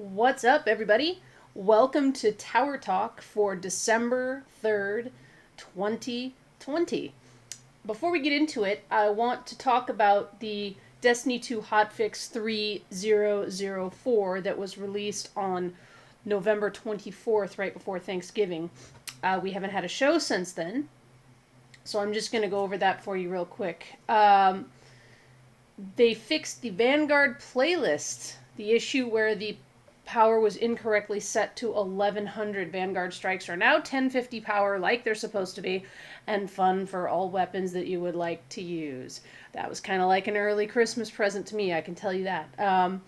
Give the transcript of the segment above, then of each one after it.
What's up, everybody? Welcome to Tower Talk for December 3rd, 2020. Before we get into it, I want to talk about the Destiny 2 Hotfix 3004 that was released on November 24th, right before Thanksgiving. We haven't had a show since then, so I'm just going to go over that for you real quick. They fixed the Vanguard playlist, the issue where the power was incorrectly set to 1100. Vanguard strikes are now 1050 power like they're supposed to be, and fun for all weapons that you would like to use. That was kind of like an early Christmas present to me, I can tell you that.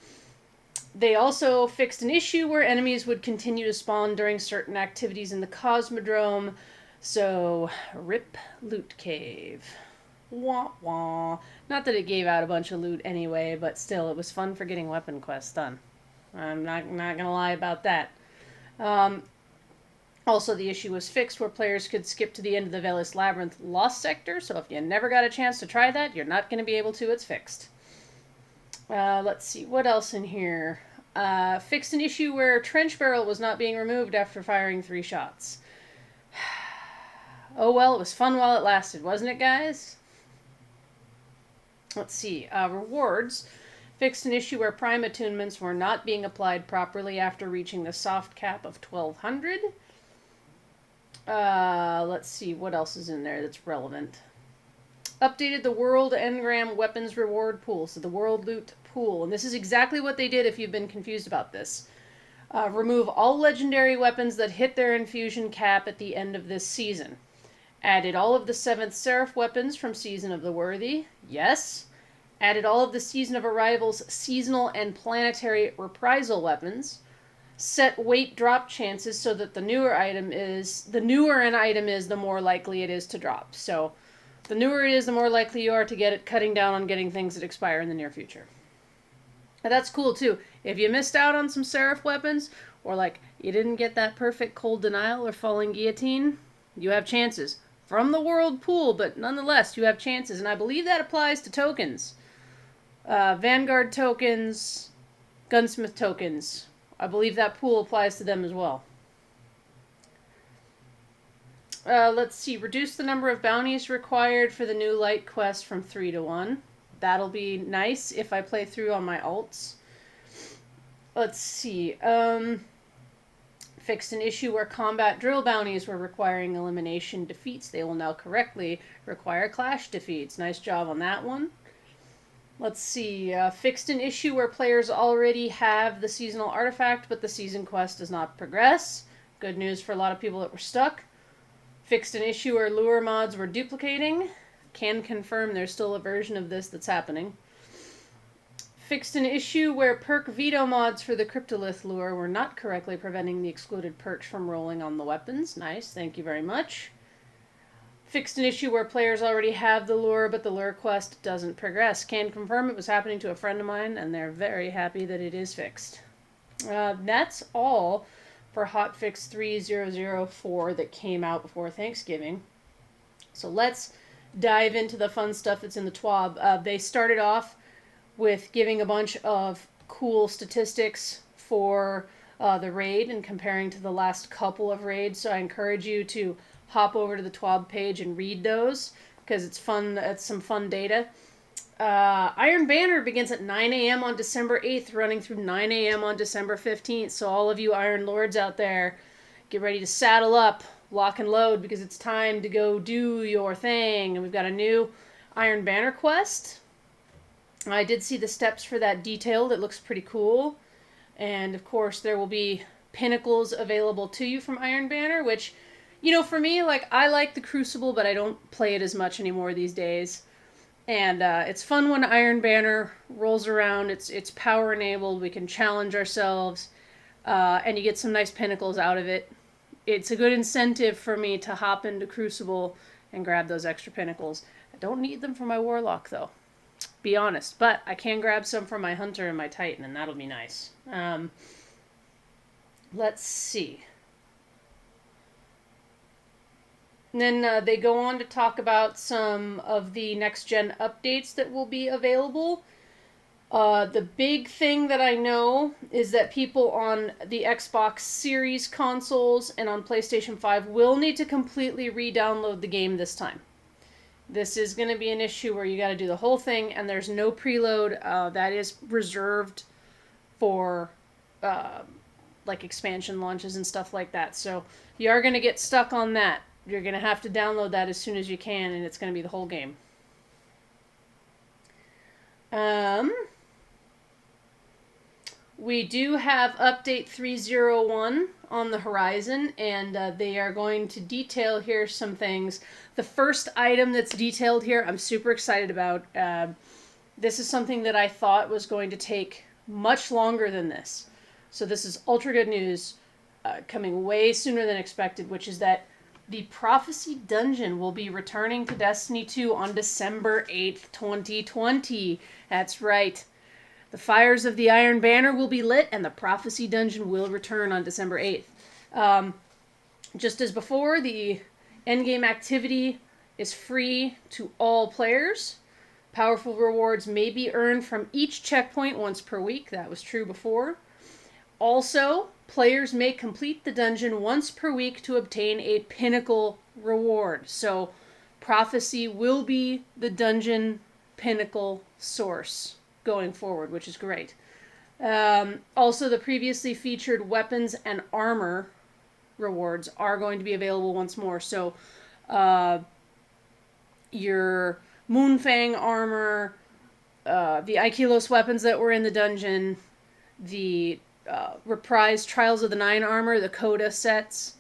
They also fixed an issue where enemies would continue to spawn during certain activities in the Cosmodrome, so rip Loot Cave. Wah wah. Not that it gave out a bunch of loot anyway, but still, it was fun for getting weapon quests done. I'm not gonna lie about that. Also, the issue was fixed where players could skip to the end of the Velis Labyrinth Lost Sector, so if you never got a chance to try that, you're not gonna be able to. It's fixed. Let's see, what else in here? Fixed an issue where Trench Barrel was not being removed after firing 3 shots. Oh well, it was fun while it lasted, wasn't it, guys? Let's see, rewards. Fixed an issue where prime attunements were not being applied properly after reaching the soft cap of 1200. Let's see, what else is in there that's relevant. Updated the World Engram Weapons Reward Pool, so the World Loot Pool. And this is exactly what they did if you've been confused about this. Remove all legendary weapons that hit their infusion cap at the end of this season. Added all of the 7th Seraph weapons from Season of the Worthy. Yes. Added all of the Season of Arrival's seasonal and planetary reprisal weapons. Set weight drop chances so that the newer an item is, the more likely it is to drop. So the newer it is, the more likely you are to get it, cutting down on getting things that expire in the near future. And that's cool too. If you missed out on some Seraph weapons, or like you didn't get that perfect Cold Denial or Falling Guillotine, you have chances. From the world pool, but nonetheless, you have chances. And I believe that applies to tokens. Vanguard tokens, Gunsmith tokens. I believe that pool applies to them as well. Let's see. Reduce the number of bounties required for the new light quest from 3 to 1. That'll be nice if I play through on my alts. Let's see. Fixed an issue where combat drill bounties were requiring elimination defeats. They will now correctly require clash defeats. Nice job on that one. Let's see. Fixed an issue where players already have the seasonal artifact, but the season quest does not progress. Good news for a lot of people that were stuck. Fixed an issue where lure mods were duplicating. Can confirm there's still a version of this that's happening. Fixed an issue where perk veto mods for the Cryptolith lure were not correctly preventing the excluded perks from rolling on the weapons. Nice, thank you very much. Fixed an issue where players already have the lure, but the lure quest doesn't progress. Can confirm it was happening to a friend of mine, and they're very happy that it is fixed. That's all for Hotfix 3004 that came out before Thanksgiving. So let's dive into the fun stuff that's in the TWAB. They started off with giving a bunch of cool statistics for the raid and comparing to the last couple of raids. So I encourage you to hop over to the TWAB page and read those because it's fun. It's some fun data. Iron Banner begins at 9 a.m. on December 8th, running through 9 a.m. on December 15th. So all of you Iron Lords out there, get ready to saddle up, lock and load, because it's time to go do your thing. And we've got a new Iron Banner quest. I did see the steps for that detailed. It looks pretty cool. And, of course, there will be pinnacles available to you from Iron Banner, which, you know, for me, like, I like the Crucible, but I don't play it as much anymore these days. And it's fun when Iron Banner rolls around. It's power-enabled. We can challenge ourselves. And you get some nice pinnacles out of it. It's a good incentive for me to hop into Crucible and grab those extra pinnacles. I don't need them for my Warlock, though. Be honest, but I can grab some from my Hunter and my Titan, and that'll be nice. Let's see. And then they go on to talk about some of the next-gen updates that will be available. The big thing that I know is that people on the Xbox Series consoles and on PlayStation 5 will need to completely re-download the game this time. This is going to be an issue where you got to do the whole thing, and there's no preload. That is reserved for like expansion launches and stuff like that. So you are going to get stuck on that. You're going to have to download that as soon as you can, and it's going to be the whole game. We do have update 301 on the horizon, and they are going to detail here some things. The first item that's detailed here, I'm super excited about. This is something that I thought was going to take much longer than this. So this is ultra good news, coming way sooner than expected, which is that the Prophecy Dungeon will be returning to Destiny 2 on December 8th, 2020. That's right. The fires of the Iron Banner will be lit, and the Prophecy Dungeon will return on December 8th. Just as before, the endgame activity is free to all players. Powerful rewards may be earned from each checkpoint once per week. That was true before. Also, players may complete the dungeon once per week to obtain a pinnacle reward. So, Prophecy will be the dungeon pinnacle source going forward, which is great. Also, the previously featured weapons and armor rewards are going to be available once more. So, your Moonfang armor, the Aikilos weapons that were in the dungeon, the reprised Trials of the Nine armor, the Coda sets,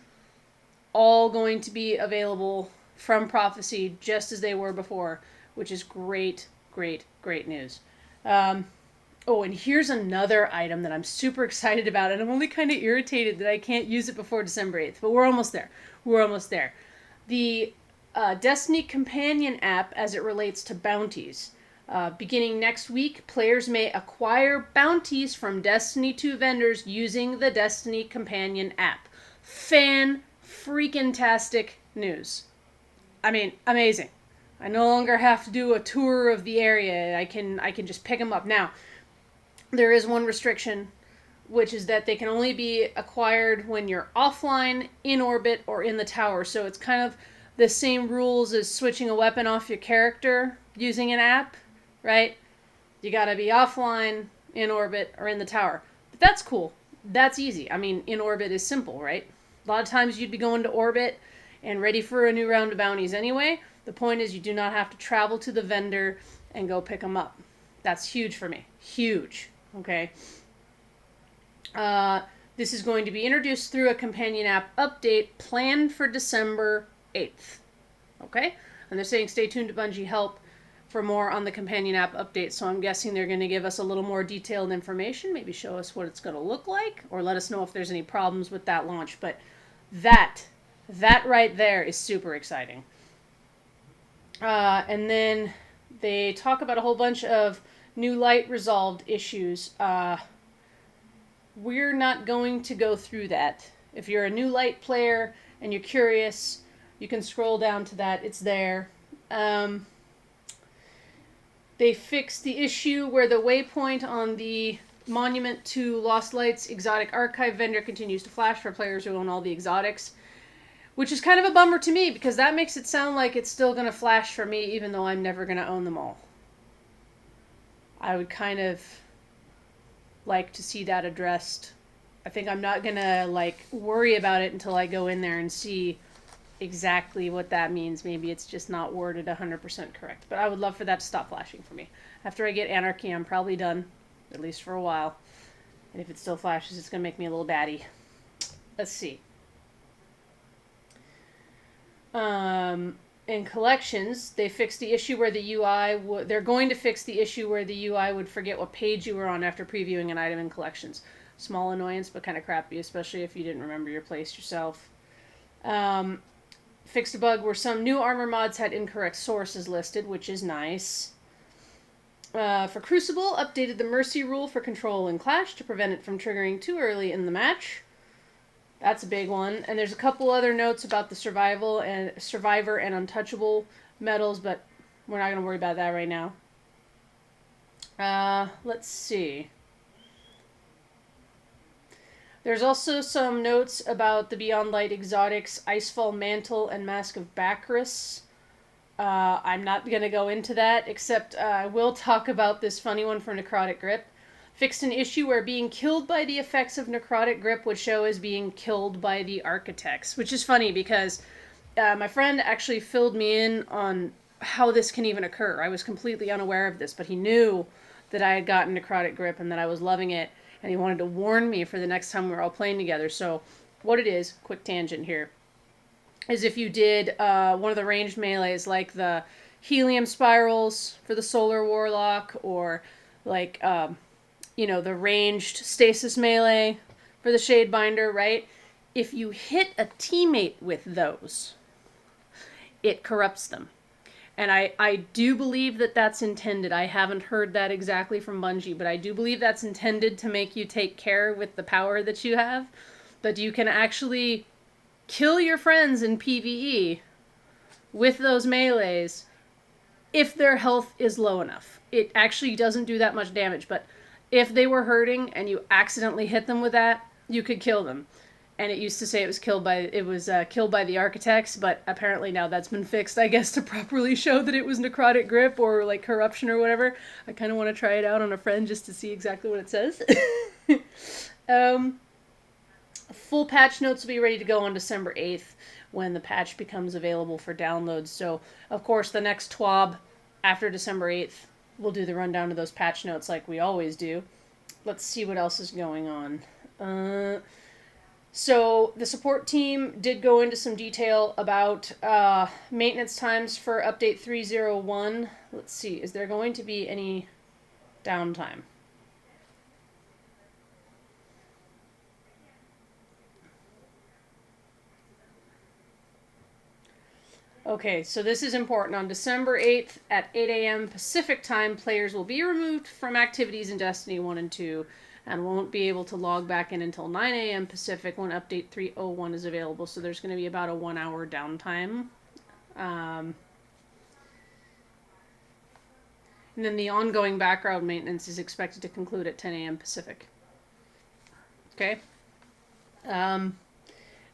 all going to be available from Prophecy just as they were before, which is great, great, great news. And here's another item that I'm super excited about, and I'm only kind of irritated that I can't use it before December 8th, but we're almost there. We're almost there. The Destiny Companion app as it relates to bounties. Beginning next week, players may acquire bounties from Destiny 2 vendors using the Destiny Companion app. Fan-freaking-tastic news. I mean, amazing. I no longer have to do a tour of the area. I can just pick them up. Now, there is one restriction, which is that they can only be acquired when you're offline, in orbit, or in the tower. So it's kind of the same rules as switching a weapon off your character using an app, right? You gotta be offline, in orbit, or in the tower. But that's cool. That's easy. I mean, in orbit is simple, right? A lot of times you'd be going to orbit and ready for a new round of bounties anyway. The point is you do not have to travel to the vendor and go pick them up. That's huge for me. Huge. Okay. This is going to be introduced through a companion app update planned for December 8th. Okay? And they're saying stay tuned to Bungie Help for more on the companion app update. So I'm guessing they're going to give us a little more detailed information, maybe show us what it's going to look like, or let us know if there's any problems with that launch. But that right there is super exciting. And then they talk about a whole bunch of new light resolved issues. We're not going to go through that. If you're a new light player and you're curious, you can scroll down to that. It's there. They fixed the issue where the waypoint on the Monument to Lost Lights exotic archive vendor continues to flash for players who own all the exotics. Which is kind of a bummer to me, because that makes it sound like it's still going to flash for me, even though I'm never going to own them all. I would kind of like to see that addressed. I think I'm not going to, worry about it until I go in there and see exactly what that means. Maybe it's just not worded 100% correct. But I would love for that to stop flashing for me. After I get Anarchy, I'm probably done, at least for a while. And if it still flashes, it's going to make me a little batty. Let's see. In collections, they fixed the issue where the UI they're going to fix the issue where the UI would forget what page you were on after previewing an item in collections. Small annoyance, but kind of crappy, especially if you didn't remember your place yourself. Fixed a bug where some new armor mods had incorrect sources listed, which is nice. For Crucible, updated the Mercy rule for control and Clash to prevent it from triggering too early in the match. That's a big one. And there's a couple other notes about the Survivor and Untouchable medals, but we're not going to worry about that right now. Let's see. There's also some notes about the Beyond Light exotics, Icefall Mantle, and Mask of Bacchus. I'm not going to go into that, except I will talk about this funny one for Necrotic Grip. Fixed an issue where being killed by the effects of Necrotic Grip would show as being killed by the Architects, which is funny because my friend actually filled me in on how this can even occur. I was completely unaware of this, but he knew that I had gotten Necrotic Grip and that I was loving it, and he wanted to warn me for the next time we were all playing together. So what it is, quick tangent here, is if you did one of the ranged melees, like the Helium Spirals for the Solar Warlock, or like, the ranged Stasis melee for the Shadebinder, right? If you hit a teammate with those, it corrupts them. And I do believe that that's intended. I haven't heard that exactly from Bungie, but I do believe that's intended to make you take care with the power that you have. But you can actually kill your friends in PvE with those melees if their health is low enough. It actually doesn't do that much damage, but if they were hurting and you accidentally hit them with that, you could kill them. And it used to say it was killed by the Architects, but apparently now that's been fixed, I guess, to properly show that it was Necrotic Grip or like corruption or whatever. I kind of want to try it out on a friend just to see exactly what it says. Full patch notes will be ready to go on December 8th when the patch becomes available for download. So, of course, the next TWAB after December 8th, we'll do the rundown of those patch notes like we always do. Let's see what else is going on. So the support team did go into some detail about maintenance times for update 301. Let's see, is there going to be any downtime? Okay, so this is important. On December 8th at 8 a.m. Pacific time, players will be removed from activities in Destiny 1 and 2 and won't be able to log back in until 9 a.m. Pacific when update 301 is available. So there's going to be about a 1 hour downtime. And then the ongoing background maintenance is expected to conclude at 10 a.m. Pacific. Okay.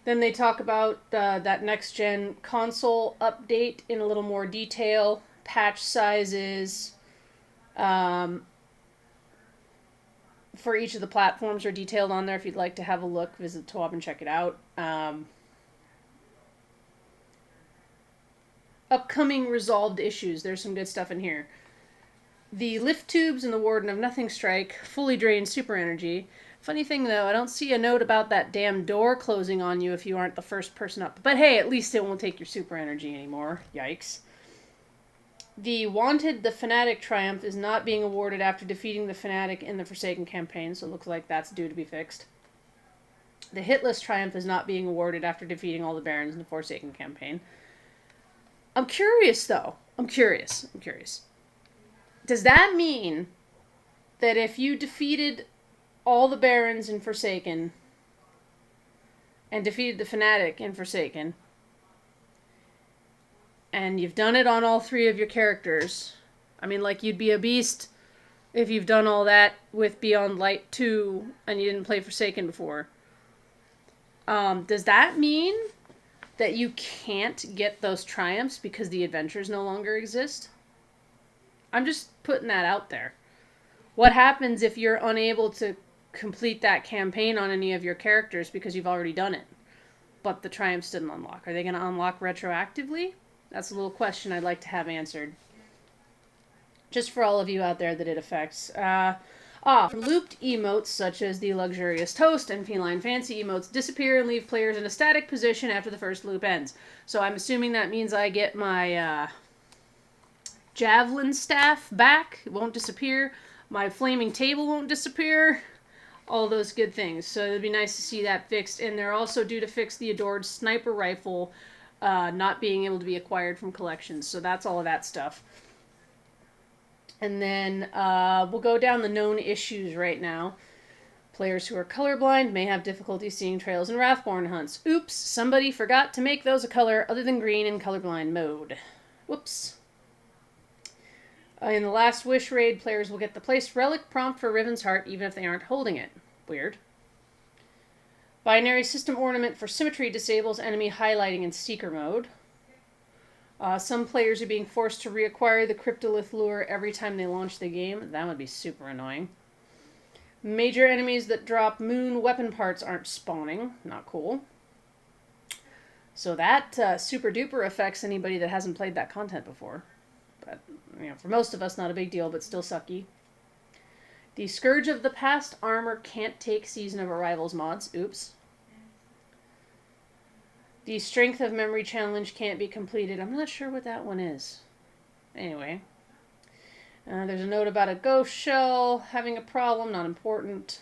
Then they talk about that next-gen console update in a little more detail, patch sizes, for each of the platforms are detailed on there. If you'd like to have a look, visit TWAB and check it out. Upcoming resolved issues. There's some good stuff in here. The lift tubes and the Warden of Nothing Strike fully drain super energy. Funny thing, though, I don't see a note about that damn door closing on you if you aren't the first person up. But hey, at least it won't take your super energy anymore. Yikes. The Fanatic Triumph is not being awarded after defeating the Fanatic in the Forsaken campaign, so it looks like that's due to be fixed. The Hitless Triumph is not being awarded after defeating all the Barons in the Forsaken campaign. I'm curious, though. I'm curious. Does that mean that if you defeated all the Barons in Forsaken and defeated the Fanatic in Forsaken, and you've done it on all three of your characters, I mean, like, you'd be a beast if you've done all that with Beyond Light 2 and you didn't play Forsaken before. Does that mean that you can't get those triumphs because the adventures no longer exist? I'm just putting that out there. What happens if you're unable to complete that campaign on any of your characters because you've already done it, but the triumphs didn't unlock? Are they going to unlock retroactively? That's a little question I'd like to have answered. Just for all of you out there that it affects. Looped emotes such as the Luxurious Toast and Feline Fancy emotes disappear and leave players in a static position after the first loop ends. So I'm assuming that means I get my Javelin Staff back. It won't disappear. My Flaming Table won't disappear. All those good things. So it'd be nice to see that fixed. And they're also due to fix the Adored Sniper Rifle not being able to be acquired from collections. So that's all of that stuff. And then we'll go down the known issues right now. Players who are colorblind may have difficulty seeing trails in Wrathborn hunts. Oops, somebody forgot to make those a color other than green in colorblind mode. Whoops. In the Last Wish raid, players will get the placed relic prompt for Riven's Heart even if they aren't holding it. Weird. Binary System Ornament for Symmetry disables enemy highlighting in Seeker mode. Some players are being forced to reacquire the Cryptolith Lure every time they launch the game. That would be super annoying. Major enemies that drop moon weapon parts aren't spawning. Not cool. So that super duper affects anybody that hasn't played that content before. But, for most of us, not a big deal, but still sucky. The Scourge of the Past armor can't take Season of Arrivals mods. Oops. The Strength of Memory challenge can't be completed. I'm not sure what that one is. Anyway. There's a note about a ghost shell having a problem. Not important.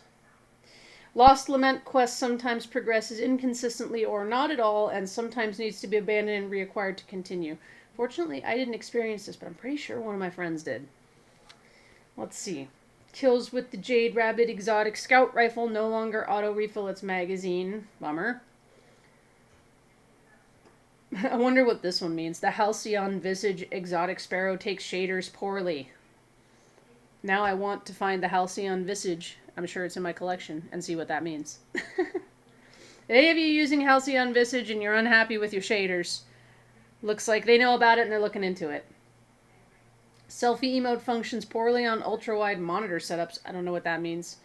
Lost Lament quest sometimes progresses inconsistently or not at all, and sometimes needs to be abandoned and reacquired to continue. Fortunately, I didn't experience this, but I'm pretty sure one of my friends did. Let's see. Kills with the Jade Rabbit exotic scout rifle no longer auto-refill its magazine. Bummer. I wonder what this one means. The Halcyon Visage exotic sparrow takes shaders poorly. Now I want to find the Halcyon Visage. I'm sure it's in my collection, and see what that means. Any of you using Halcyon Visage and you're unhappy with your shaders, looks like they know about it and they're looking into it. Selfie emote functions poorly on ultra-wide monitor setups. I don't know what that means.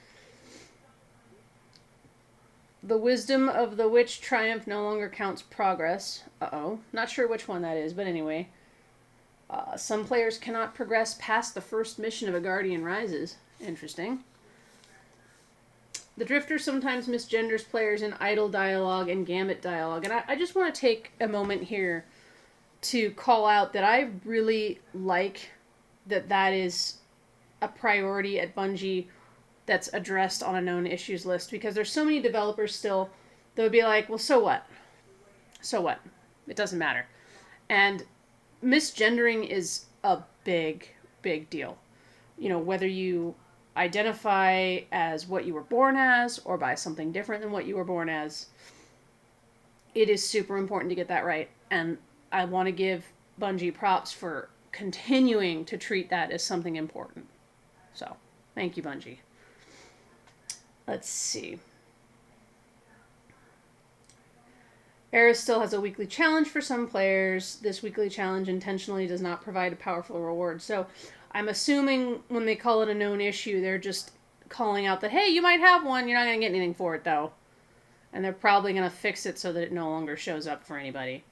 The Wisdom of the Witch Triumph no longer counts progress. Uh-oh. Not sure which one that is, but anyway. Some players cannot progress past the first mission of A Guardian Rises. Interesting. The Drifter sometimes misgenders players in idle dialogue and gamut dialogue. And I just want to take a moment here to call out that I really like that is a priority at Bungie that's addressed on a known issues list, because there's so many developers still that would be like, well, so what? So what? It doesn't matter. And misgendering is a big, big deal. Whether you identify as what you were born as or by something different than what you were born as, it is super important to get that right. And I want to give Bungie props for continuing to treat that as something important. So, thank you, Bungie. Let's see. Eris still has a weekly challenge for some players. This weekly challenge intentionally does not provide a powerful reward. So I'm assuming when they call it a known issue, they're just calling out that, hey, you might have one. You're not going to get anything for it, though. And they're probably going to fix it so that it no longer shows up for anybody.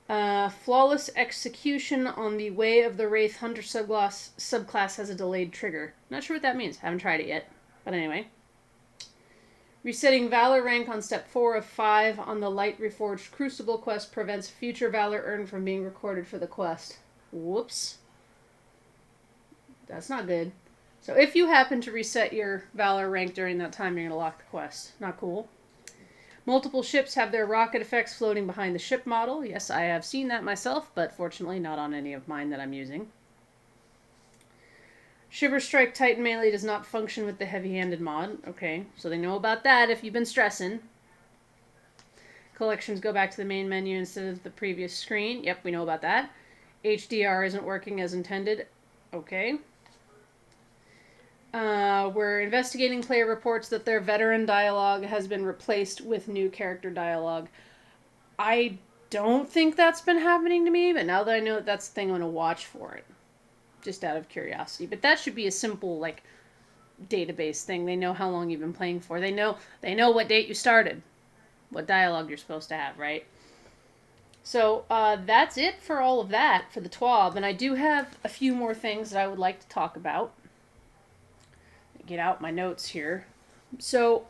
Flawless execution on the Way of the Wraith Hunter subclass has a delayed trigger. Not sure what that means. Haven't tried it yet. But anyway. Resetting Valor rank on step 4 of 5 on the Light Reforged Crucible quest prevents future Valor earned from being recorded for the quest. Whoops. That's not good. So if you happen to reset your Valor rank during that time, you're going to lock the quest. Not cool. Multiple ships have their rocket effects floating behind the ship model. Yes, I have seen that myself, but fortunately not on any of mine that I'm using. Shiver Strike Titan Melee does not function with the heavy-handed mod. Okay, so they know about that if you've been stressing. Collections go back to the main menu instead of the previous screen. Yep, we know about that. HDR isn't working as intended. Okay. We're investigating player reports that their veteran dialogue has been replaced with new character dialogue. I don't think that's been happening to me, but now that I know that that's the thing, I'm going to watch for it. Just out of curiosity. But that should be a simple, database thing. They know how long you've been playing for. They know what date you started. What dialogue you're supposed to have, right? So, that's it for all of that for the TWAB. And I do have a few more things that I would like to talk about. Get out my notes here. So,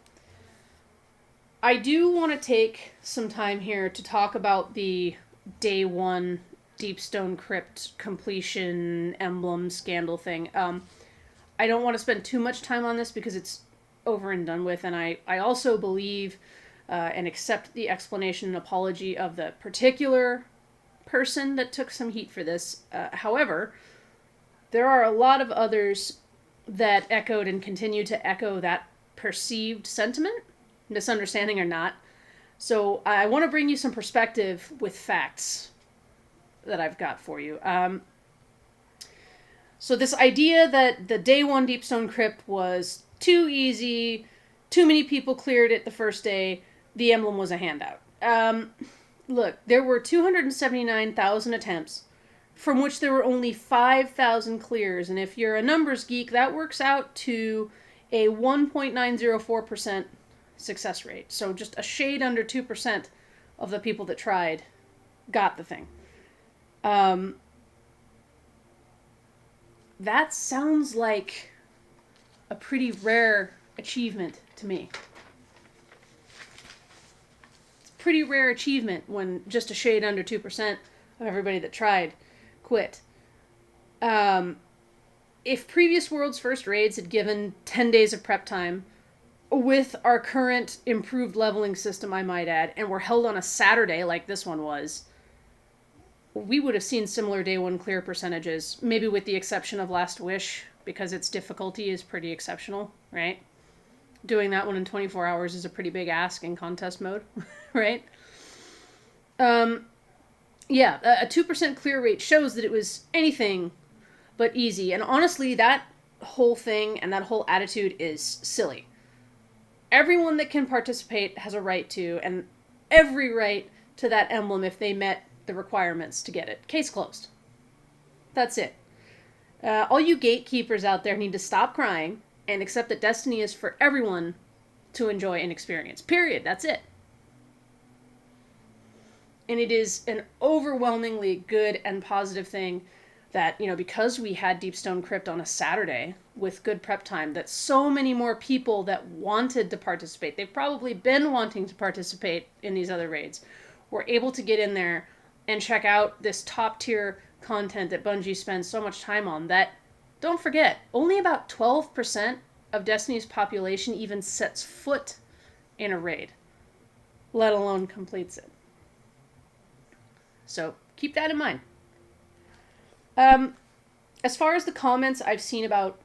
I do want to take some time here to talk about the Day 1 Deep Stone Crypt completion emblem scandal thing. I don't want to spend too much time on this because it's over and done with, and I also believe and accept the explanation and apology of the particular person that took some heat for this. However, there are a lot of others that echoed and continue to echo that perceived sentiment, misunderstanding or not. So I want to bring you some perspective with facts that I've got for you. So this idea that the day one Deep Stone Crypt was too easy, too many people cleared it the first day, the emblem was a handout. Look, there were 279,000 attempts, from which there were only 5,000 clears, and if you're a numbers geek, that works out to a 1.904% success rate. So just a shade under 2% of the people that tried got the thing. That sounds like a pretty rare achievement to me. It's a pretty rare achievement when just a shade under 2% of everybody that tried quit. If previous World's First raids had given 10 days of prep time, with our current improved leveling system, I might add, and were held on a Saturday like this one was, we would have seen similar day one clear percentages, maybe with the exception of Last Wish, because its difficulty is pretty exceptional, right? Doing that one in 24 hours is a pretty big ask in contest mode, right? Yeah, a 2% clear rate shows that it was anything but easy. And honestly, that whole thing and that whole attitude is silly. Everyone that can participate has a right to, and every right to that emblem if they met the requirements to get it. Case closed. That's it. All you gatekeepers out there need to stop crying and accept that Destiny is for everyone to enjoy and experience. Period. That's it. And it is an overwhelmingly good and positive thing that, because we had Deep Stone Crypt on a Saturday with good prep time, that so many more people that wanted to participate, they've probably been wanting to participate in these other raids, were able to get in there and check out this top tier content that Bungie spends so much time on that, don't forget, only about 12% of Destiny's population even sets foot in a raid, let alone completes it. So keep that in mind. As far as the comments I've seen about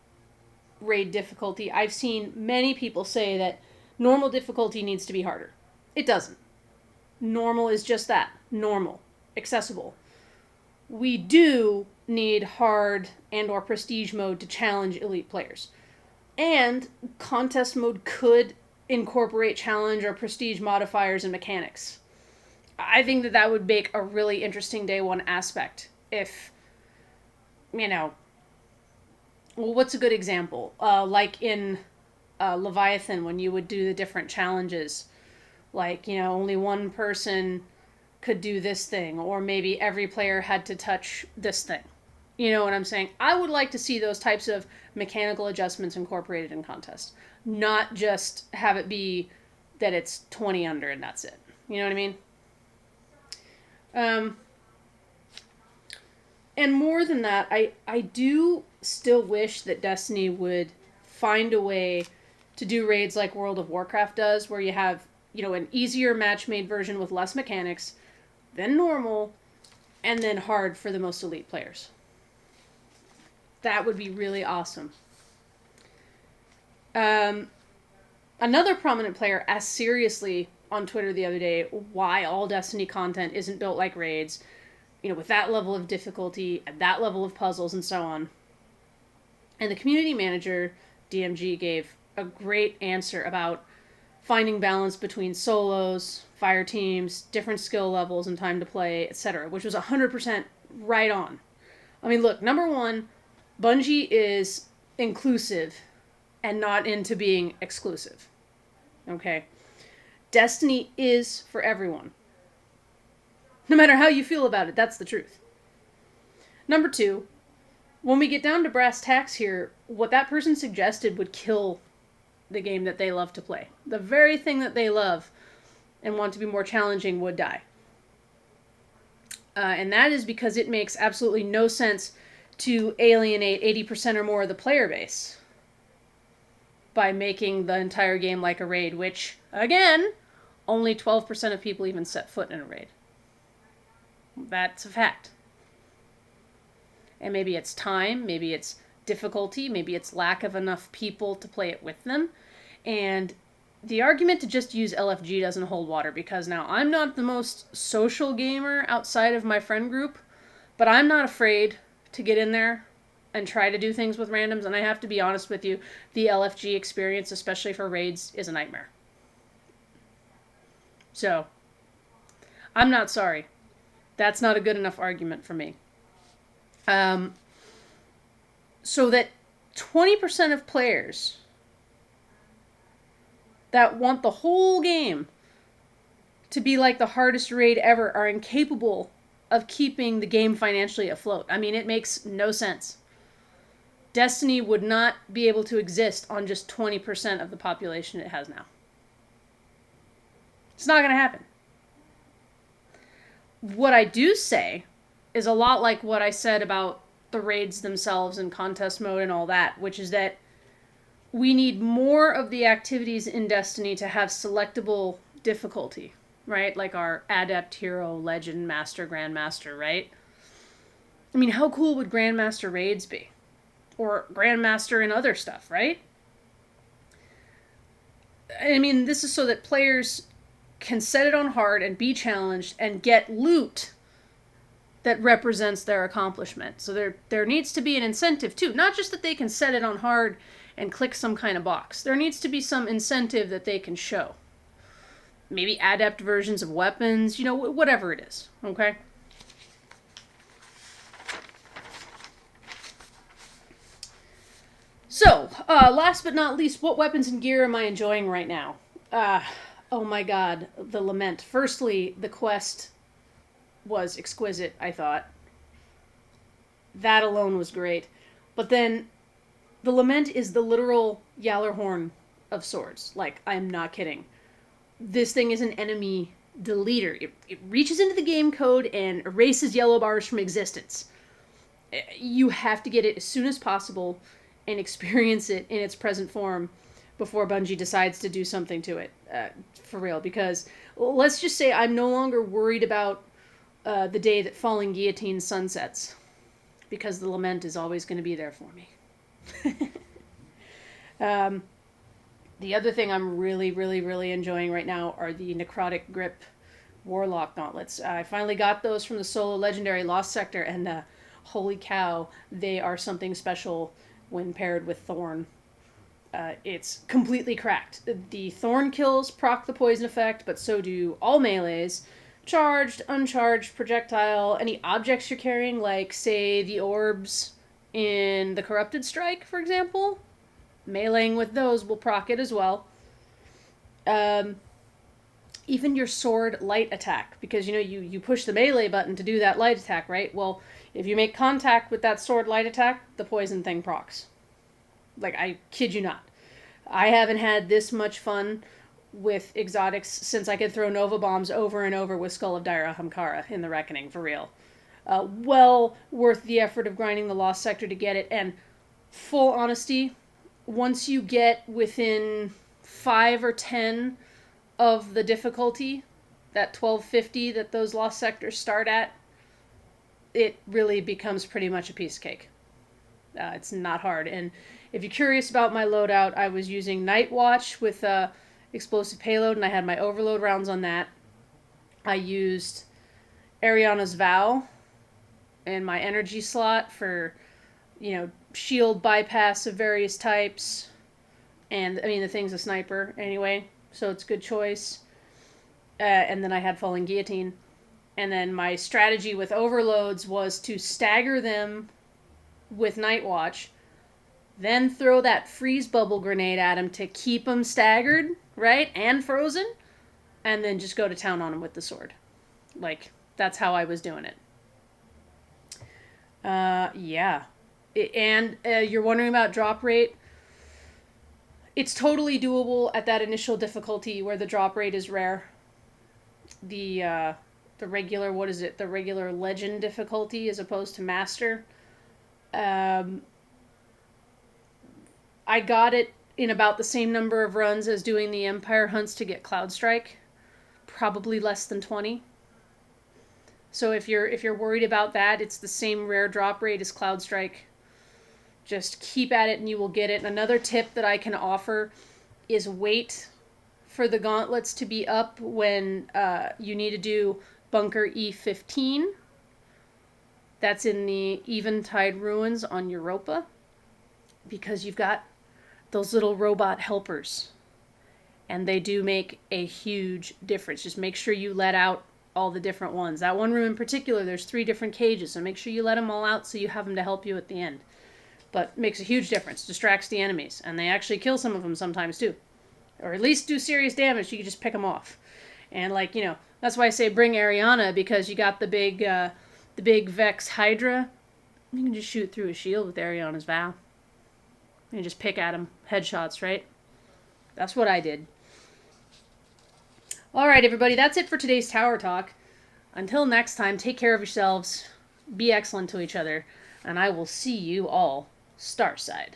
raid difficulty, I've seen many people say that normal difficulty needs to be harder. It doesn't. Normal is just that. Normal. Accessible. We do need hard and or prestige mode to challenge elite players. And contest mode could incorporate challenge or prestige modifiers and mechanics. I think that would make a really interesting day one aspect. If, well, what's a good example? Like in Leviathan, when you would do the different challenges, like, only one person could do this thing, or maybe every player had to touch this thing. You know what I'm saying? I would like to see those types of mechanical adjustments incorporated in contest. Not just have it be that it's 20 under and that's it. You know what I mean? And more than that, I do still wish that Destiny would find a way to do raids like World of Warcraft does, where you have, an easier match-made version with less mechanics, then normal, and then hard for the most elite players. That would be really awesome. Another prominent player asked seriously on Twitter the other day why all Destiny content isn't built like raids, with that level of difficulty and that level of puzzles and so on. And the community manager, DMG, gave a great answer about finding balance between solos, fire teams, different skill levels and time to play, etc., which was 100% right on. I mean, look, number one, Bungie is inclusive and not into being exclusive. Okay? Destiny is for everyone. No matter how you feel about it, that's the truth. Number two, when we get down to brass tacks here, what that person suggested would kill the game that they love to play. The very thing that they love and want to be more challenging would die. And that is because it makes absolutely no sense to alienate 80% or more of the player base by making the entire game like a raid, which, again, only 12% of people even set foot in a raid. That's a fact. And maybe it's time, maybe it's difficulty, maybe it's lack of enough people to play it with them. And the argument to just use LFG doesn't hold water, because now I'm not the most social gamer outside of my friend group, but I'm not afraid to get in there and try to do things with randoms, and I have to be honest with you, the LFG experience, especially for raids, is a nightmare. So, I'm not sorry. That's not a good enough argument for me. So that 20% of players that want the whole game to be like the hardest raid ever are incapable of keeping the game financially afloat. I mean, it makes no sense. Destiny would not be able to exist on just 20% of the population it has now. It's not going to happen. What I do say is a lot like what I said about the raids themselves and contest mode and all that, which is that we need more of the activities in Destiny to have selectable difficulty, right? Like our Adept, Hero, Legend, Master, Grandmaster, right? I mean, how cool would Grandmaster raids be? Or Grandmaster and other stuff, right? I mean, this is so that players can set it on hard and be challenged and get loot that represents their accomplishment. So there needs to be an incentive too. Not just that they can set it on hard and click some kind of box. There needs to be some incentive that they can show. Maybe adept versions of weapons, you know, whatever it is, okay? So, last but not least, what weapons and gear am I enjoying right now? Oh my god, the Lament. Firstly, the quest was exquisite, I thought. That alone was great. But then, the Lament is the literal Yallarhorn of swords. Like, I'm not kidding. This thing is an enemy deleter. It reaches into the game code and erases yellow bars from existence. You have to get it as soon as possible and experience it in its present form before Bungie decides to do something to it. For real. Because, let's just say I'm no longer worried about the day that Falling Guillotine sunsets. Because the Lament is always going to be there for me. The other thing I'm really enjoying right now are the Necrotic Grip Warlock Gauntlets. I finally got those from the solo legendary Lost Sector, and holy cow, they are something special when paired with Thorn. It's completely cracked. The Thorn kills proc the poison effect, but so do all melees. Charged, uncharged, projectile, any objects you're carrying, like, say, the orbs in the Corrupted Strike, for example. Meleeing with those will proc it as well. Even your sword light attack, because, you know, you push the melee button to do that light attack, right? Well, if you make contact with that sword light attack, the poison thing procs. Like, I kid you not. I haven't had this much fun with exotics since I could throw Nova Bombs over and over with Skull of Daira Hamkara in the Reckoning, for real. Well worth the effort of grinding the Lost Sector to get it, and full honesty, once you get within 5 or 10 of the difficulty, that 1250 that those Lost Sectors start at, it really becomes pretty much a piece of cake. It's not hard. And if you're curious about my loadout, I was using Night Watch with explosive payload, and I had my overload rounds on that. I used Ariana's Vow in my energy slot for, you know, shield bypass of various types. And, I mean, the thing's a sniper anyway, so it's a good choice. And then I had Falling Guillotine. And then my strategy with overloads was to stagger them with Night Watch, then throw that freeze bubble grenade at them to keep them staggered, right, and frozen, and then just go to town on them with the sword. Like, that's how I was doing it. Yeah. And you're wondering about drop rate. It's totally doable at that initial difficulty where the drop rate is rare. The regular, what is it? The regular legend difficulty as opposed to master. I got it in about the same number of runs as doing the Empire hunts to get Cloud Strike. Probably less than 20. So if you're worried about that, it's the same rare drop rate as Cloud Strike. Just keep at it and you will get it. Another tip that I can offer is wait for the gauntlets to be up when you need to do Bunker E15. That's in the Eventide Ruins on Europa, because you've got those little robot helpers, and they do make a huge difference. Just make sure you let out all the different ones. That one room in particular, there's 3 different cages, so make sure you let them all out so you have them to help you at the end. But makes a huge difference, distracts the enemies, and they actually kill some of them sometimes too. Or at least do serious damage, so you can just pick them off. And like, you know, that's why I say bring Ariana, because you got the big Vex Hydra. You can just shoot through a shield with Ariana's Vow. You can just pick at him. Headshots, right? That's what I did. Alright, everybody, that's it for today's Tower Talk. Until next time, take care of yourselves, be excellent to each other, and I will see you all Starside.